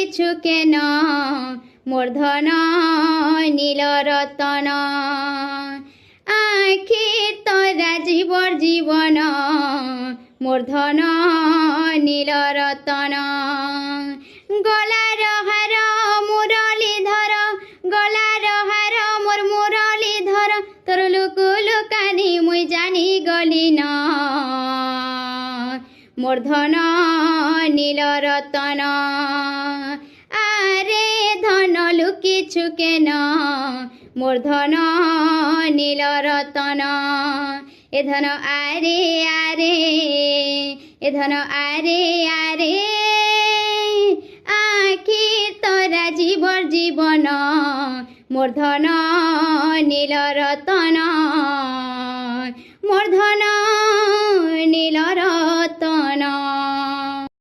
লুকিছু কেন মোর ধন নীল রতন আখি তরা জীবর জীবন মোর ধন নীল রতন গলার হার মুরলীধর গলার হার মোর মুরলীধর তোর লুকু লুকানি মুই জানি গলি না মোর ধন নীল রতন আরে ধন লুকিছু কেন মোর ধন নীল রতন এ ধন আরে আরে এ ধন আরে আরে আখি তরা জীবর জীবন মোর ধন নীল রতন মোর ধন নীল রতন।